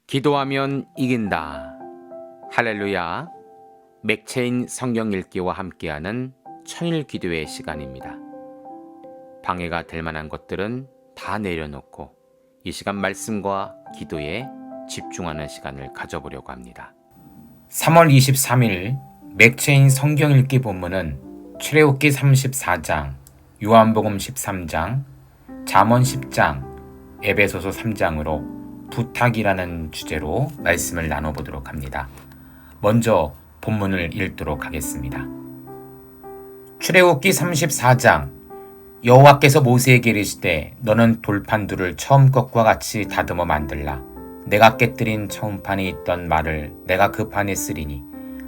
기도하면 이긴다. 할렐루야. 맥체인 성경 읽기와 함께하는 천일 기도의 시간입니다. 방해가 될 만한 것들은 다 내려놓고 이 시간 말씀과 기도에 집중하는 시간을 가져보려고 합니다. 3월 23일 맥체인 성경 읽기 본문은 출애굽기 34장, 요한복음 13장, 잠언 10장, 에베소서 3장으로 부탁이라는 주제로 말씀을 나눠보도록 합니다. 먼저 본문을 읽도록 하겠습니다. 출애굽기 34장 여호와께서 모세에게 이르시되 너는 돌판두를 처음 것과 같이 다듬어 만들라. 내가 깨뜨린 처음판에 있던 말을 내가 그 판에 쓰리니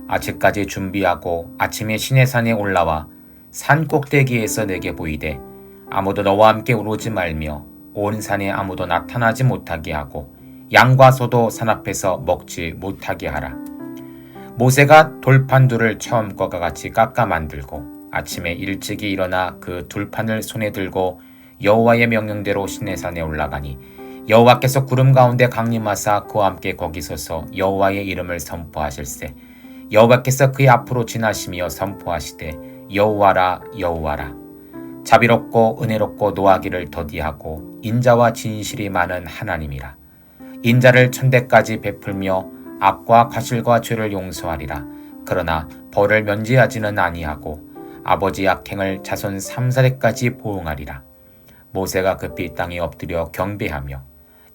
아직까지 준비하고 아침에 시내산에 올라와 산 꼭대기에서 내게 보이되 아무도 너와 함께 오르지 말며 온 산에 아무도 나타나지 못하게 하고 양과 소도 산 앞에서 먹지 못하게 하라. 모세가 돌판두를 처음 것과 같이 깎아 만들고 아침에 일찍이 일어나 그 돌판을 손에 들고 여호와의 명령대로 시내산에 올라가니 여호와께서 구름 가운데 강림하사 그와 함께 거기 서서 여호와의 이름을 선포하실세 여호와께서 그의 앞으로 지나시며 선포하시되 여호와라 여호와라 자비롭고 은혜롭고 노하기를 더디하고 인자와 진실이 많은 하나님이라. 인자를 천대까지 베풀며 악과 과실과 죄를 용서하리라. 그러나 벌을 면제하지는 아니하고 아버지 악행을 자손 3사대까지 보응하리라. 모세가 급히 땅에 엎드려 경배하며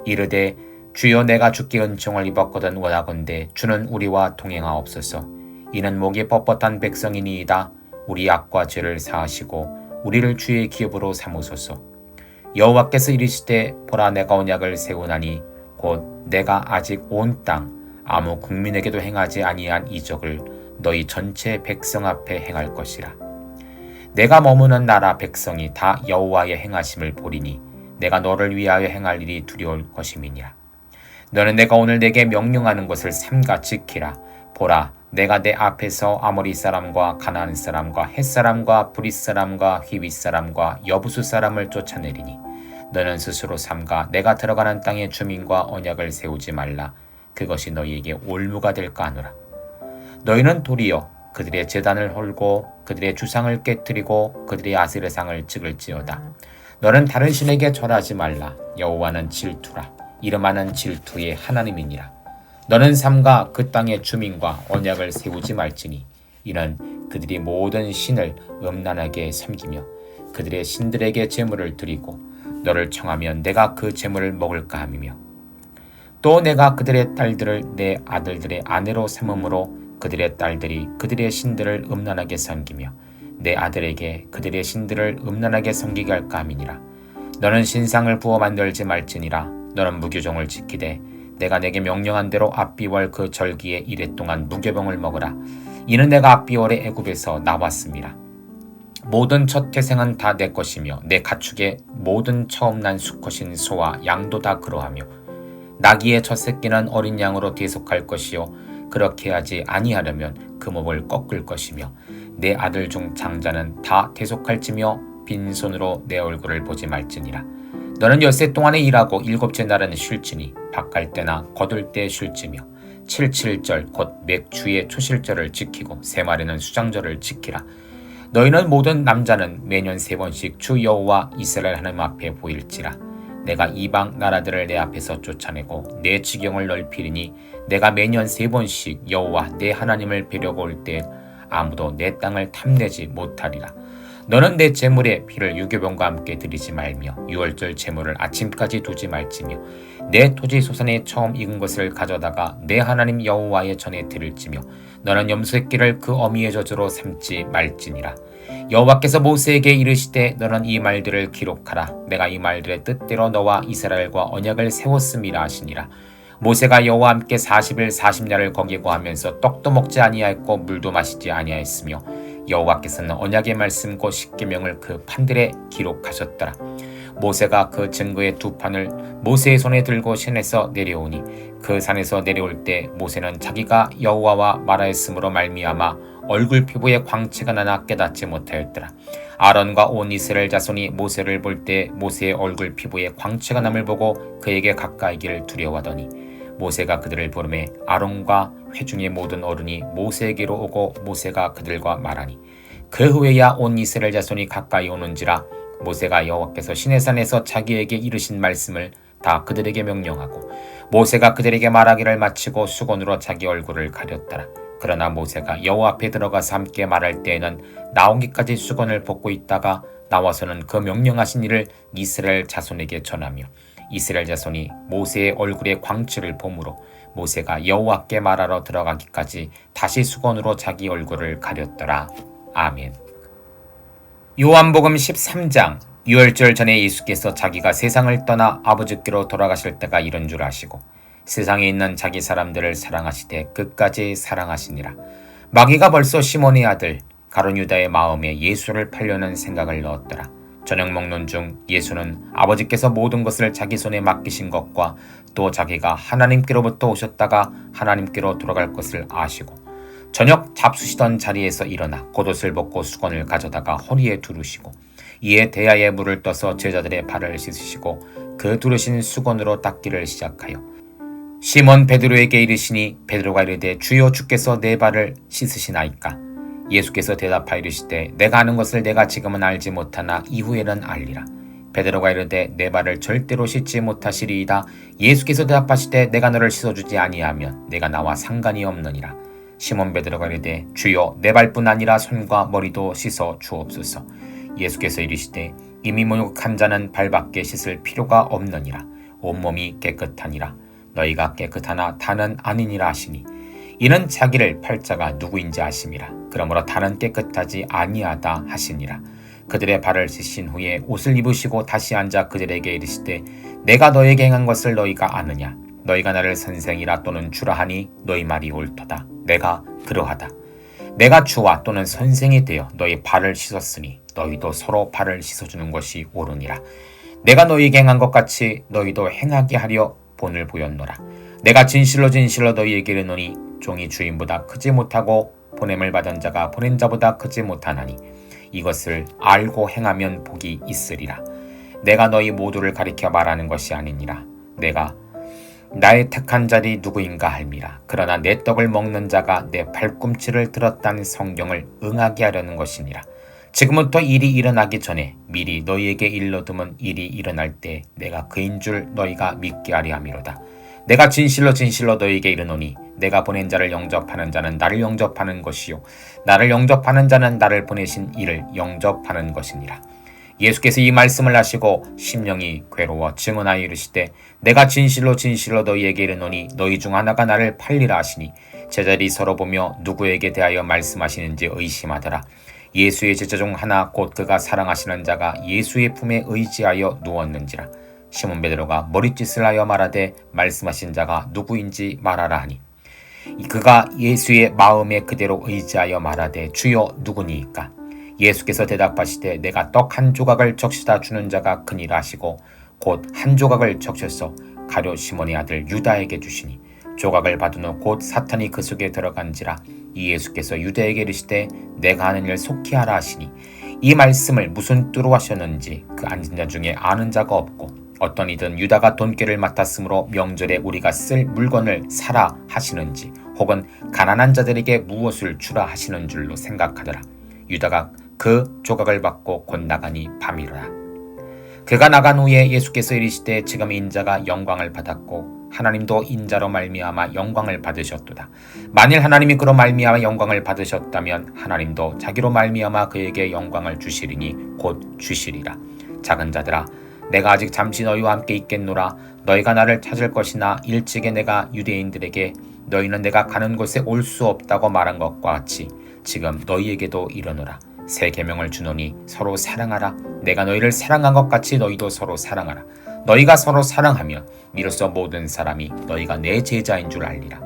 이르되 주여 내가 주께 은총을 입었거든 원하건대 주는 우리와 동행하옵소서. 이는 목이 뻣뻣한 백성이니이다. 우리 악과 죄를 사하시고 우리를 주의 기업으로 삼으소서. 여호와께서 이르시되 보라 내가 언약을 세우나니 곧 내가 아직 온 땅 아무 국민에게도 행하지 아니한 이적을 너희 전체 백성 앞에 행할 것이라. 내가 머무는 나라 백성이 다 여호와의 행하심을 보리니 내가 너를 위하여 행할 일이 두려울 것임이니라. 너는 내가 오늘 내게 명령하는 것을 삼가 지키라. 보라 내가 내 앞에서 아모리 사람과 가나안 사람과 헷 사람과 브릿 사람과 히윗 사람과 여부수 사람을 쫓아내리니 너는 스스로 삼가 내가 들어가는 땅의 주민과 언약을 세우지 말라. 그것이 너희에게 올무가 될까 하노라. 너희는 도리어 그들의 제단을 헐고 그들의 주상을 깨뜨리고 그들의 아세르상을 찍을지어다. 너는 다른 신에게 절하지 말라. 여호와는 질투라. 이름하는 질투의 하나님이니라. 너는 삼가 그 땅의 주민과 언약을 세우지 말지니 이는 그들이 모든 신을 음란하게 섬기며 그들의 신들에게 제물을 드리고 너를 청하면 내가 그 제물을 먹을까 함이며 또 내가 그들의 딸들을 내 아들들의 아내로 삼음으로 그들의 딸들이 그들의 신들을 음란하게 섬기며 내 아들에게 그들의 신들을 음란하게 섬기게 할까 함이니라. 너는 신상을 부어 만들지 말지니라. 너는 무교종을 지키되 내가 내게 명령한 대로 압비월 그 절기에 이래 동안 무교병을 먹으라. 이는 내가 압비월에 애굽에서 나왔습니다. 모든 첫 태생은 다 내 것이며 내 가축의 모든 처음 난 수컷인 소와 양도 다 그러하며 나귀의 첫 새끼는 어린 양으로 대속할 것이요 그렇게 하지 아니하려면 그 목을 꺾을 것이며 내 아들 중 장자는 다 대속할지며 빈손으로 내 얼굴을 보지 말지니라. 너는 엿새 동안에 일하고 일곱째 날은 쉴지니 바깔 때나 거둘 때 쉴지며 칠칠절 곧 맥주의 초실절을 지키고 세 마리는 수장절을 지키라. 너희는 모든 남자는 매년 3번씩 주 여호와 이스라엘 하나님 앞에 보일지라. 내가 이방 나라들을 내 앞에서 쫓아내고 내 지경을 넓히리니 내가 매년 3번씩 여호와 내 하나님을 뵈려고 올 때 아무도 내 땅을 탐내지 못하리라. 너는 내 제물에 피를 유교병과 함께 드리지 말며 유월절 제물을 아침까지 두지 말지며 내 토지 소산에 처음 익은 것을 가져다가 내 하나님 여호와의 전에 드릴지며 너는 염소새끼를 그 어미의 저주로 삼지 말지니라. 여호와께서 모세에게 이르시되 너는 이 말들을 기록하라. 내가 이 말들의 뜻대로 너와 이스라엘과 언약을 세웠음이라 하시니라. 모세가 여호와 함께 40일 40야를 거기 거하면서 떡도 먹지 아니하였고 물도 마시지 아니하였으며 여호와께서는 언약의 말씀 곧 십계명을 그 판들에 기록하셨더라. 모세가 그 증거의 두 판을 모세의 손에 들고 신에서 내려오니 그 산에서 내려올 때 모세는 자기가 여호와와 말하였으므로 말미암아 얼굴 피부에 광채가 나나 깨닫지 못하였더라. 아론과 온 이스라엘 자손이 모세를 볼 때 모세의 얼굴 피부에 광채가 남을 보고 그에게 가까이기를 두려워하더니 모세가 그들을 부르매 아론과 회중의 모든 어른이 모세에게로 오고 모세가 그들과 말하니 그 후에야 온 이스라엘 자손이 가까이 오는지라 모세가 여호와께서 시내산에서 자기에게 이르신 말씀을 다 그들에게 명령하고 모세가 그들에게 말하기를 마치고 수건으로 자기 얼굴을 가렸더라. 그러나 모세가 여호와 앞에 들어가서 함께 말할 때에는 나오기까지 수건을 벗고 있다가 나와서는 그 명령하신 일을 이스라엘 자손에게 전하며 이스라엘 자손이 모세의 얼굴에 광채를 보므로 모세가 여호와께 말하러 들어가기까지 다시 수건으로 자기 얼굴을 가렸더라. 아멘. 요한복음 13장 유월절 전에 예수께서 자기가 세상을 떠나 아버지께로 돌아가실 때가 이른 줄 아시고 세상에 있는 자기 사람들을 사랑하시되 끝까지 사랑하시니라. 마귀가 벌써 시몬의 아들 가룟 유다의 마음에 예수를 팔려는 생각을 넣었더라. 저녁 먹는 중 예수는 아버지께서 모든 것을 자기 손에 맡기신 것과 또 자기가 하나님께로부터 오셨다가 하나님께로 돌아갈 것을 아시고 저녁 잡수시던 자리에서 일어나 겉옷을 벗고 수건을 가져다가 허리에 두르시고 이에 대야에 물을 떠서 제자들의 발을 씻으시고 그 두르신 수건으로 닦기를 시작하여 시몬 베드로에게 이르시니 베드로가 이르되 주여 주께서 내 발을 씻으시나이까. 예수께서 대답하여 이르시되 내가 하는 것을 내가 지금은 알지 못하나 이후에는 알리라. 베드로가 이르되 내 발을 절대로 씻지 못하시리이다. 예수께서 대답하시되 내가 너를 씻어주지 아니하면 내가 나와 상관이 없느니라. 시몬 베드로가 이르되 주여 내 발뿐 아니라 손과 머리도 씻어 주옵소서. 예수께서 이르시되 이미 목욕한 자는 발밖에 씻을 필요가 없느니라. 온몸이 깨끗하니라. 너희가 깨끗하나 다는 아니니라 하시니 이는 자기를 팔자가 누구인지 아심이라. 그러므로 다는 깨끗하지 아니하다 하시니라. 그들의 발을 씻으신 후에 옷을 입으시고 다시 앉아 그들에게 이르시되 내가 너에게 행한 것을 너희가 아느냐. 너희가 나를 선생이라 또는 주라 하니 너희 말이 옳도다. 내가 그러하다. 내가 주와 또는 선생이 되어 너희 발을 씻었으니 너희도 서로 발을 씻어주는 것이 옳으니라. 내가 너희에게 행한 것 같이 너희도 행하게 하려 본을 보였노라. 내가 진실로 너희에게 이르노니 종이 주인보다 크지 못하고 보냄을 받은 자가 보낸 자보다 크지 못하나니 이것을 알고 행하면 복이 있으리라. 내가 너희 모두를 가리켜 말하는 것이 아니니라. 내가 나의 택한 자리 누구인가 할미라. 그러나 내 떡을 먹는 자가 내 발꿈치를 들었다는 성경을 응하게 하려는 것이니라. 지금부터 일이 일어나기 전에 미리 너희에게 일러두면 일이 일어날 때 내가 그인 줄 너희가 믿게 하리 함이로다. 내가 진실로 너희에게 이르노니 내가 보낸 자를 영접하는 자는 나를 영접하는 것이요 나를 영접하는 자는 나를 보내신 이를 영접하는 것이니라. 예수께서 이 말씀을 하시고 심령이 괴로워 증언하여 이르시되 내가 진실로 너희에게 이르노니 너희 중 하나가 나를 팔리라 하시니 제자들이 서로 보며 누구에게 대하여 말씀하시는지 의심하더라. 예수의 제자 중 하나 곧 그가 사랑하시는 자가 예수의 품에 의지하여 누웠는지라. 시몬 베드로가 머리짓을 하여 말하되 말씀하신 자가 누구인지 말하라 하니 그가 예수의 마음에 그대로 의지하여 말하되 주여 누구니이까. 예수께서 대답하시되 내가 떡 한 조각을 적시다 주는 자가 크니라 하시고 곧 한 조각을 적셔서 가룟 시몬의 아들 유다에게 주시니 조각을 받은 후 곧 사탄이 그 속에 들어간지라. 이 예수께서 유다에게 이르시되 내가 하는 일 속히 하라 하시니 이 말씀을 무슨 뜻으로 하셨는지 그 앉은 자 중에 아는 자가 없고 어떤 이든 유다가 돈꾀를 맡았으므로 명절에 우리가 쓸 물건을 사라 하시는지 혹은 가난한 자들에게 무엇을 주라 하시는 줄로 생각하더라. 유다가 그 조각을 받고 곧 나가니 밤이라. 그가 나간 후에 예수께서 이르시되 지금 인자가 영광을 받았고 하나님도 인자로 말미암아 영광을 받으셨도다. 만일 하나님이 그로 말미암아 영광을 받으셨다면 하나님도 자기로 말미암아 그에게 영광을 주시리니 곧 주시리라. 작은 자들아 내가 아직 잠시 너희와 함께 있겠노라. 너희가 나를 찾을 것이나 일찍에 내가 유대인들에게 너희는 내가 가는 곳에 올 수 없다고 말한 것과 같이 지금 너희에게도 이르노라. 새 계명을 주노니 서로 사랑하라. 내가 너희를 사랑한 것 같이 너희도 서로 사랑하라. 너희가 서로 사랑하면 이로써 모든 사람이 너희가 내 제자인 줄 알리라.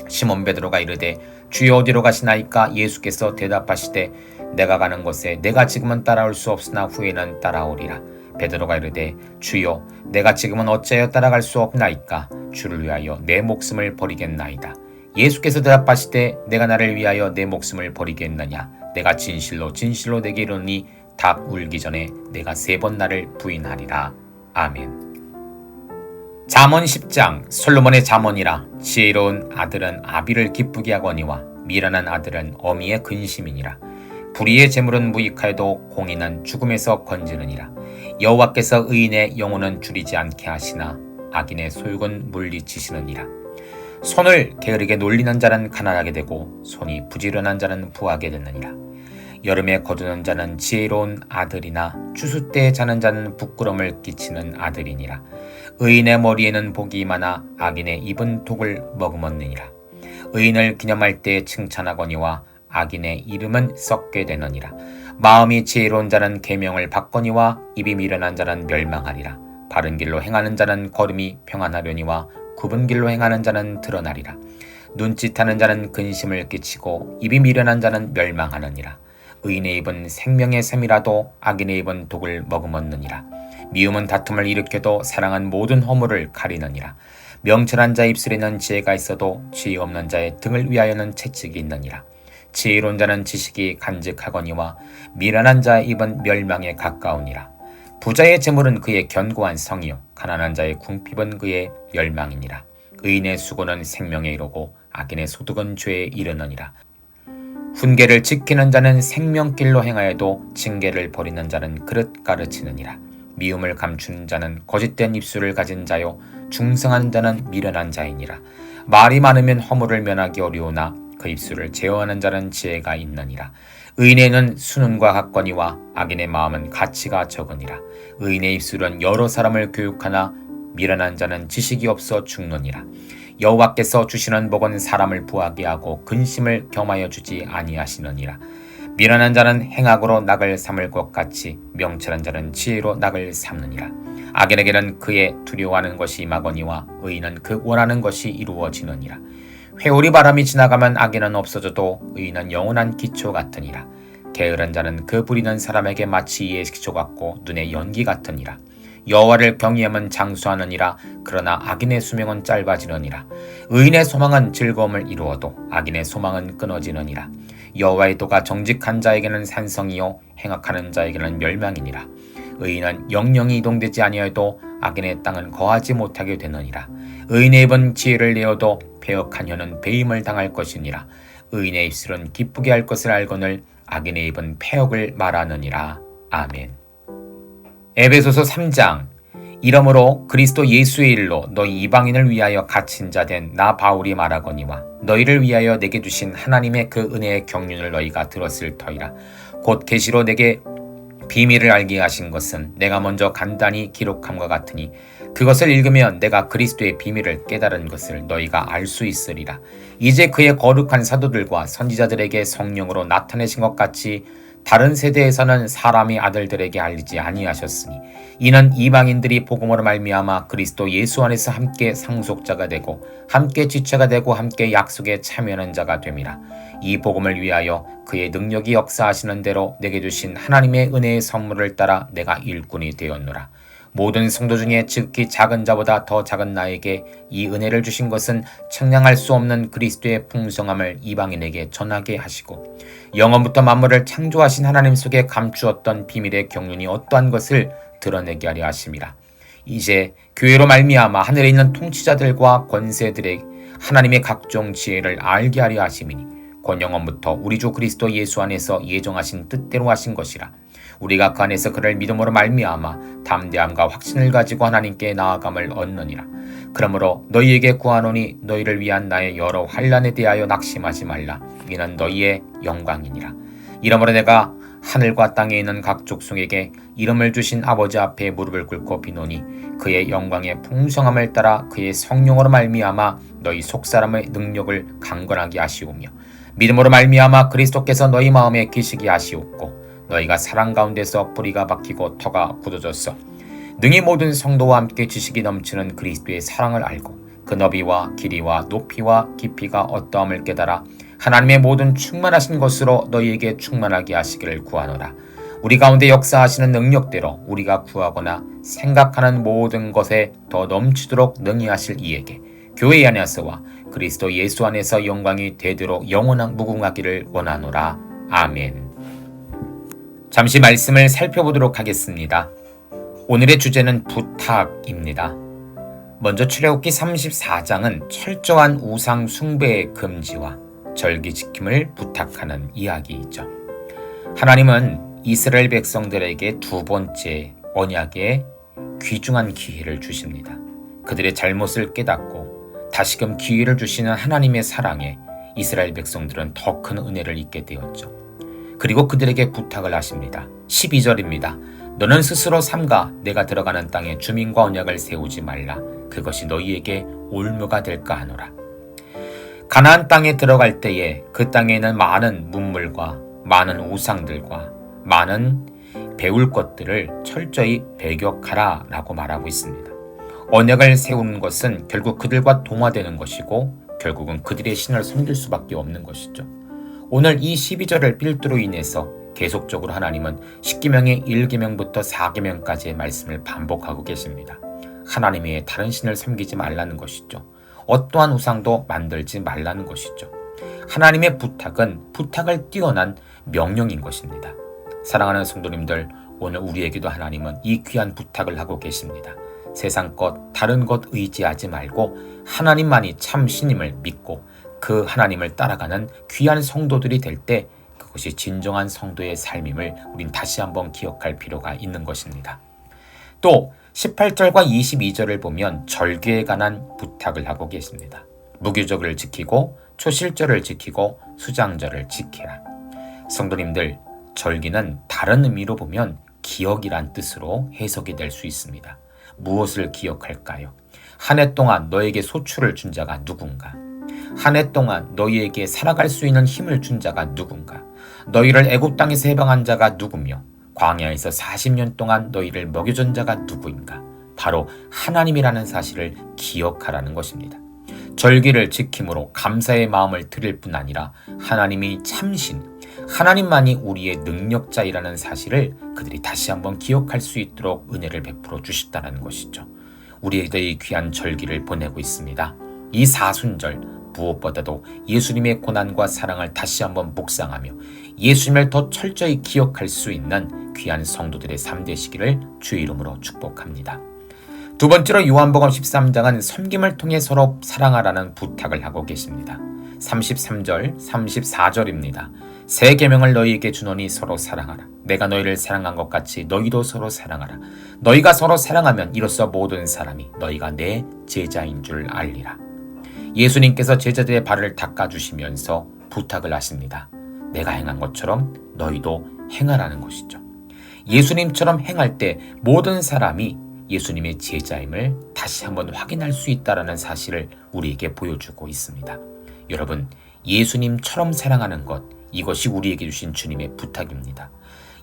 시몬 베드로가 이르되 주여 어디로 가시나이까. 예수께서 대답하시되 내가 가는 곳에 내가 지금은 따라올 수 없으나 후에는 따라오리라. 베드로가 이르되 주여 내가 지금은 어찌하여 따라갈 수 없나이까. 주를 위하여 내 목숨을 버리겠나이다. 예수께서 대답하시되 내가 나를 위하여 내 목숨을 버리겠느냐. 내가 진실로 내게 이르노니 닭 울기 전에 내가 3번 나를 부인하리라. 아멘. 잠언 10장 솔로몬의 잠언이라. 지혜로운 아들은 아비를 기쁘게 하거니와 미련한 아들은 어미의 근심이니라. 불의의 재물은 무익하여도 공인은 죽음에서 건지느니라. 여호와께서 의인의 영혼은 줄이지 않게 하시나 악인의 소욕은 물리치시느니라. 손을 게으르게 놀리는 자는 가난하게 되고 손이 부지런한 자는 부하게 되느니라. 여름에 거두는 자는 지혜로운 아들이나 추수 때 자는 자는 부끄러움을 끼치는 아들이니라. 의인의 머리에는 복이 많아 악인의 입은 독을 머금었느니라. 의인을 기념할 때 칭찬하거니와 악인의 이름은 썩게 되느니라. 마음이 지혜로운 자는 계명을 받거니와 입이 미련한 자는 멸망하리라. 바른 길로 행하는 자는 걸음이 평안하려니와 굽은 길로 행하는 자는 드러나리라. 눈짓하는 자는 근심을 끼치고 입이 미련한 자는 멸망하느니라. 의인의 입은 생명의 샘이라도 악인의 입은 독을 머금었느니라. 미움은 다툼을 일으켜도 사랑은 모든 허물을 가리느니라. 명철한 자 입술에는 지혜가 있어도 지혜 없는 자의 등을 위하여는 채찍이 있느니라. 지혜로운 자는 지식이 간직하거니와 미련한 자의 입은 멸망에 가까우니라. 부자의 재물은 그의 견고한 성이요 가난한 자의 궁핍은 그의 멸망이니라. 의인의 수고는 생명에 이르고 악인의 소득은 죄에 이르느니라. 훈계를 지키는 자는 생명길로 행하여도 징계를 버리는 자는 그릇 가르치느니라. 미움을 감추는 자는 거짓된 입술을 가진 자요 중성한 자는 미련한 자이니라. 말이 많으면 허물을 면하기 어려우나 그 입술을 제어하는 자는 지혜가 있느니라. 의인에는 수능과 같거니와 악인의 마음은 가치가 적으니라. 의인의 입술은 여러 사람을 교육하나 미련한 자는 지식이 없어 죽느니라. 여호와께서 주시는 복은 사람을 부하게 하고 근심을 겸하여 주지 아니하시느니라. 미련한 자는 행악으로 낙을 삼을 것 같이 명철한 자는 지혜로 낙을 삼느니라. 악인에게는 그의 두려워하는 것이 임하거니와 의인은 그 원하는 것이 이루어지느니라. 회오리 바람이 지나가면 악인은 없어져도 의인은 영원한 기초 같으니라. 게으른 자는 그 부리는 사람에게 마치 이의 기초 같고 눈의 연기 같으니라. 여호와를 경외함은 장수하느니라. 그러나 악인의 수명은 짧아지느니라. 의인의 소망은 즐거움을 이루어도 악인의 소망은 끊어지느니라. 여호와의 도가 정직한 자에게는 산성이요 행악하는 자에게는 멸망이니라. 의인은 영영이 이동되지 아니하여도 악인의 땅은 거하지 못하게 되느니라. 의인의 입은 지혜를 내어도 배역한 혀는 배임을 당할 것이니라. 의인의 입술은 기쁘게 할 것을 알거늘 악인의 입은 패역을 말하느니라. 아멘. 에베소서 3장. 이러므로 그리스도 예수의 일로 너희 이방인을 위하여 갇힌 자 된 나 바울이 말하거니와 너희를 위하여 내게 주신 하나님의 그 은혜의 경륜을 너희가 들었을 터이라. 곧 계시로 내게 비밀을 알게 하신 것은 내가 먼저 간단히 기록함과 같으니 그것을 읽으면 내가 그리스도의 비밀을 깨달은 것을 너희가 알 수 있으리라. 이제 그의 거룩한 사도들과 선지자들에게 성령으로 나타내신 것 같이 다른 세대에서는 사람이 아들들에게 알리지 아니하셨으니 이는 이방인들이 복음으로 말미암아 그리스도 예수 안에서 함께 상속자가 되고 함께 지체가 되고 함께 약속에 참여하는 자가 됨이라. 이 복음을 위하여 그의 능력이 역사하시는 대로 내게 주신 하나님의 은혜의 선물을 따라 내가 일꾼이 되었노라. 모든 성도 중에 즉히 작은 자보다 더 작은 나에게 이 은혜를 주신 것은 측량할 수 없는 그리스도의 풍성함을 이방인에게 전하게 하시고 영원부터 만물을 창조하신 하나님 속에 감추었던 비밀의 경륜이 어떠한 것을 드러내게 하려 하심이라. 이제 교회로 말미암아 하늘에 있는 통치자들과 권세들의 하나님의 각종 지혜를 알게 하려 하심이니 곧 영원부터 우리 주 그리스도 예수 안에서 예정하신 뜻대로 하신 것이라. 우리가 그 안에서 그를 믿음으로 말미암아 담대함과 확신을 가지고 하나님께 나아감을 얻느니라. 그러므로 너희에게 구하노니 너희를 위한 나의 여러 환난에 대하여 낙심하지 말라. 이는 너희의 영광이니라. 이러므로 내가 하늘과 땅에 있는 각 족속에게 이름을 주신 아버지 앞에 무릎을 꿇고 비노니 그의 영광의 풍성함을 따라 그의 성령으로 말미암아 너희 속사람의 능력을 강건하게 하시오며 믿음으로 말미암아 그리스도께서 너희 마음에 계시게 하시옵고 너희가 사랑 가운데서 뿌리가 박히고 터가 굳어졌어 능히 모든 성도와 함께 지식이 넘치는 그리스도의 사랑을 알고 그 너비와 길이와 높이와 깊이가 어떠함을 깨달아 하나님의 모든 충만하신 것으로 너희에게 충만하게 하시기를 구하노라. 우리 가운데 역사하시는 능력대로 우리가 구하거나 생각하는 모든 것에 더 넘치도록 능히 하실 이에게 교회 안에서와 그리스도 예수 안에서 영광이 되도록 영원한 무궁하기를 원하노라. 아멘. 잠시 말씀을 살펴보도록 하겠습니다. 오늘의 주제는 부탁입니다. 먼저 출애굽기 34장은 철저한 우상 숭배의 금지와 절기 지킴을 부탁하는 이야기이죠. 하나님은 이스라엘 백성들에게 두 번째 언약의 귀중한 기회를 주십니다. 그들의 잘못을 깨닫고 다시금 기회를 주시는 하나님의 사랑에 이스라엘 백성들은 더 큰 은혜를 입게 되었죠. 그리고 그들에게 부탁을 하십니다. 12절입니다. 너는 스스로 삼가 내가 들어가는 땅에 주민과 언약을 세우지 말라. 그것이 너희에게 올무가 될까 하노라. 가나안 땅에 들어갈 때에 그 땅에는 많은 문물과 많은 우상들과 많은 배울 것들을 철저히 배격하라 라고 말하고 있습니다. 언약을 세우는 것은 결국 그들과 동화되는 것이고 결국은 그들의 신을 섬길 수밖에 없는 것이죠. 오늘 이 12절을 필두로 인해서 계속적으로 하나님은 10계명의 1계명부터 4계명까지의 말씀을 반복하고 계십니다. 하나님 외에 다른 신을 섬기지 말라는 것이죠. 어떠한 우상도 만들지 말라는 것이죠. 하나님의 부탁은 부탁을 뛰어난 명령인 것입니다. 사랑하는 성도님들, 오늘 우리에게도 하나님은 이 귀한 부탁을 하고 계십니다. 세상 것, 다른 것 의지하지 말고 하나님만이 참 신임을 믿고 그 하나님을 따라가는 귀한 성도들이 될 때 그것이 진정한 성도의 삶임을 우린 다시 한번 기억할 필요가 있는 것입니다. 또 18절과 22절을 보면 절기에 관한 부탁을 하고 계십니다. 무교절을 지키고 초실절을 지키고 수장절을 지키라. 성도님들, 절기는 다른 의미로 보면 기억이란 뜻으로 해석이 될 수 있습니다. 무엇을 기억할까요? 한 해 동안 너에게 소출을 준 자가 누군가? 한 해 동안 너희에게 살아갈 수 있는 힘을 준 자가 누군가? 너희를 애굽 땅에서 해방한 자가 누구며 광야에서 40년 동안 너희를 먹여준 자가 누구인가? 바로 하나님이라는 사실을 기억하라는 것입니다. 절기를 지킴으로 감사의 마음을 드릴 뿐 아니라 하나님이 참신, 하나님만이 우리의 능력자이라는 사실을 그들이 다시 한번 기억할 수 있도록 은혜를 베풀어 주셨다는 것이죠. 우리에게 이 귀한 절기를 보내고 있습니다. 이 사순절 무엇보다도 예수님의 고난과 사랑을 다시 한번 묵상하며 예수님을 더 철저히 기억할 수 있는 귀한 성도들의 삶 되시기를 주의 이름으로 축복합니다. 두 번째로 요한복음 13장은 섬김을 통해 서로 사랑하라는 부탁을 하고 계십니다. 33절, 34절입니다. 새 계명을 너희에게 주노니 서로 사랑하라. 내가 너희를 사랑한 것 같이 너희도 서로 사랑하라. 너희가 서로 사랑하면 이로써 모든 사람이 너희가 내 제자인 줄 알리라. 예수님께서 제자들의 발을 닦아주시면서 부탁을 하십니다. 내가 행한 것처럼 너희도 행하라는 것이죠. 예수님처럼 행할 때 모든 사람이 예수님의 제자임을 다시 한번 확인할 수 있다는 사실을 우리에게 보여주고 있습니다. 여러분, 예수님처럼 사랑하는 것, 이것이 우리에게 주신 주님의 부탁입니다.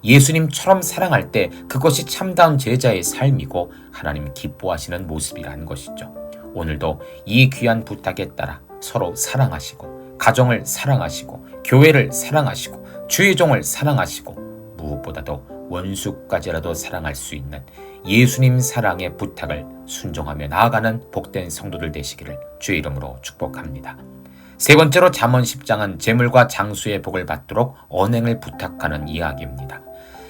예수님처럼 사랑할 때 그것이 참다운 제자의 삶이고 하나님 기뻐하시는 모습이라는 것이죠. 오늘도 이 귀한 부탁에 따라 서로 사랑하시고 가정을 사랑하시고 교회를 사랑하시고 주의 종을 사랑하시고 무엇보다도 원수까지라도 사랑할 수 있는 예수님 사랑의 부탁을 순종하며 나아가는 복된 성도들 되시기를 주의 이름으로 축복합니다. 세 번째로 잠언 10장은 재물과 장수의 복을 받도록 언행을 부탁하는 이야기입니다.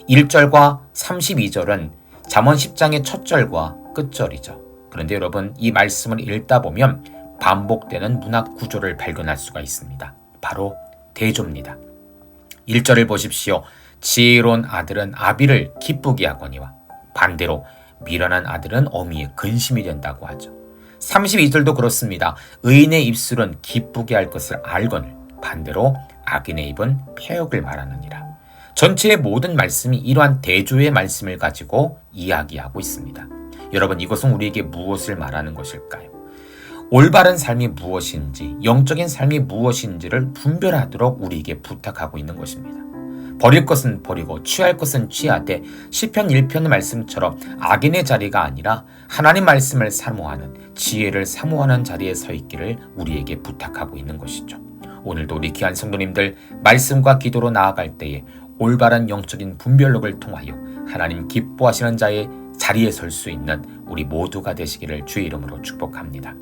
1절과 32절은 잠언 10장의 첫 절과 끝절이죠. 그런데 여러분, 이 말씀을 읽다 보면 반복되는 문학 구조를 발견할 수가 있습니다. 바로 대조입니다. 1절을 보십시오. 지혜로운 아들은 아비를 기쁘게 하거니와 반대로 미련한 아들은 어미의 근심이 된다고 하죠. 32절도 그렇습니다. 의인의 입술은 기쁘게 할 것을 알거늘 반대로 악인의 입은 폐역을 말하느니라. 전체의 모든 말씀이 이러한 대조의 말씀을 가지고 이야기하고 있습니다. 여러분, 이것은 우리에게 무엇을 말하는 것일까요? 올바른 삶이 무엇인지, 영적인 삶이 무엇인지를 분별하도록 우리에게 부탁하고 있는 것입니다. 버릴 것은 버리고 취할 것은 취하되 시편 1편의 말씀처럼 악인의 자리가 아니라 하나님 말씀을 사모하는, 지혜를 사모하는 자리에 서 있기를 우리에게 부탁하고 있는 것이죠. 오늘도 우리 귀한 성도님들 말씀과 기도로 나아갈 때에 올바른 영적인 분별력을 통하여 하나님 기뻐하시는 자의 자리에 설 수 있는 우리 모두가 되시기를 주의 이름으로 축복합니다.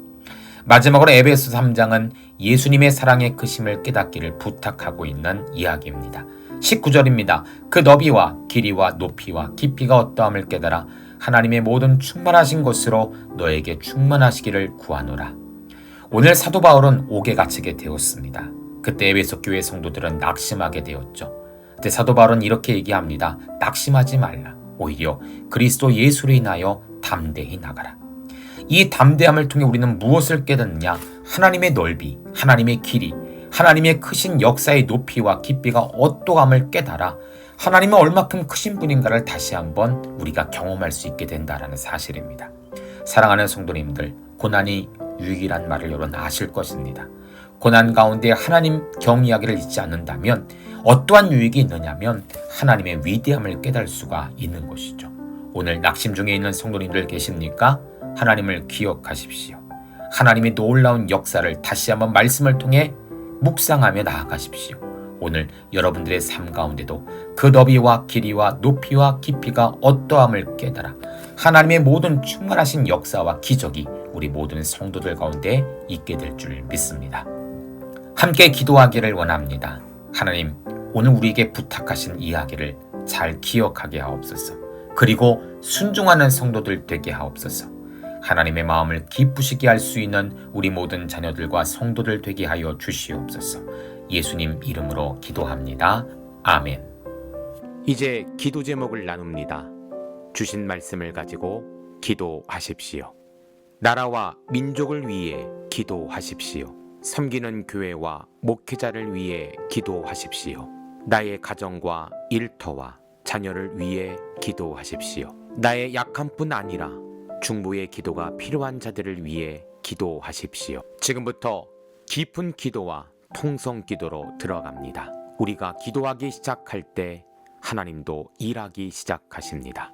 마지막으로 에베소 3장은 예수님의 사랑의 크심을 깨닫기를 부탁하고 있는 이야기입니다. 19절입니다. 그 너비와 길이와 높이와 깊이가 어떠함을 깨달아 하나님의 모든 충만하신 것으로 너에게 충만하시기를 구하노라. 오늘 사도 바울은 옥에 갇히게 되었습니다. 그때 에베소 교회 성도들은 낙심하게 되었죠. 그때 사도 바울은 이렇게 얘기합니다. 낙심하지 말라. 오히려 그리스도 예수로 인하여 담대히 나가라. 이 담대함을 통해 우리는 무엇을 깨닫느냐? 하나님의 넓이, 하나님의 길이, 하나님의 크신 역사의 높이와 깊이가 어떠함을 깨달아 하나님은 얼마큼 크신 분인가를 다시 한번 우리가 경험할 수 있게 된다는 사실입니다. 사랑하는 성도님들, 고난이 유익이란 말을 여러분 아실 것입니다. 고난 가운데 하나님 경이하기를 잊지 않는다면 어떠한 유익이 있느냐면 하나님의 위대함을 깨달을 수가 있는 것이죠. 오늘 낙심 중에 있는 성도님들 계십니까? 하나님을 기억하십시오. 하나님의 놀라운 역사를 다시 한번 말씀을 통해 묵상하며 나아가십시오. 오늘 여러분들의 삶 가운데도 그 너비와 길이와 높이와 깊이가 어떠함을 깨달아 하나님의 모든 충만하신 역사와 기적이 우리 모든 성도들 가운데 있게 될 줄 믿습니다. 함께 기도하기를 원합니다. 하나님, 오늘 우리에게 부탁하신 이야기를 잘 기억하게 하옵소서. 그리고 순종하는 성도들 되게 하옵소서. 하나님의 마음을 기쁘시게 할 수 있는 우리 모든 자녀들과 성도들 되게 하여 주시옵소서. 예수님 이름으로 기도합니다. 아멘. 이제 기도 제목을 나눕니다. 주신 말씀을 가지고 기도하십시오. 나라와 민족을 위해 기도하십시오. 섬기는 교회와 목회자를 위해 기도하십시오. 나의 가정과 일터와 자녀를 위해 기도하십시오. 나의 약함뿐 아니라 중보의 기도가 필요한 자들을 위해 기도하십시오. 지금부터 깊은 기도와 통성 기도로 들어갑니다. 우리가 기도하기 시작할 때 하나님도 일하기 시작하십니다.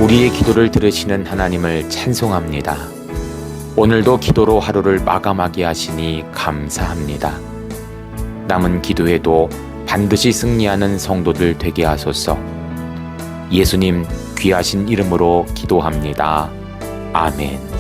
우리의 기도를 들으시는 하나님을 찬송합니다. 오늘도 기도로 하루를 마감하게 하시니 감사합니다. 남은 기도에도 반드시 승리하는 성도들 되게 하소서. 예수님 귀하신 이름으로 기도합니다. 아멘.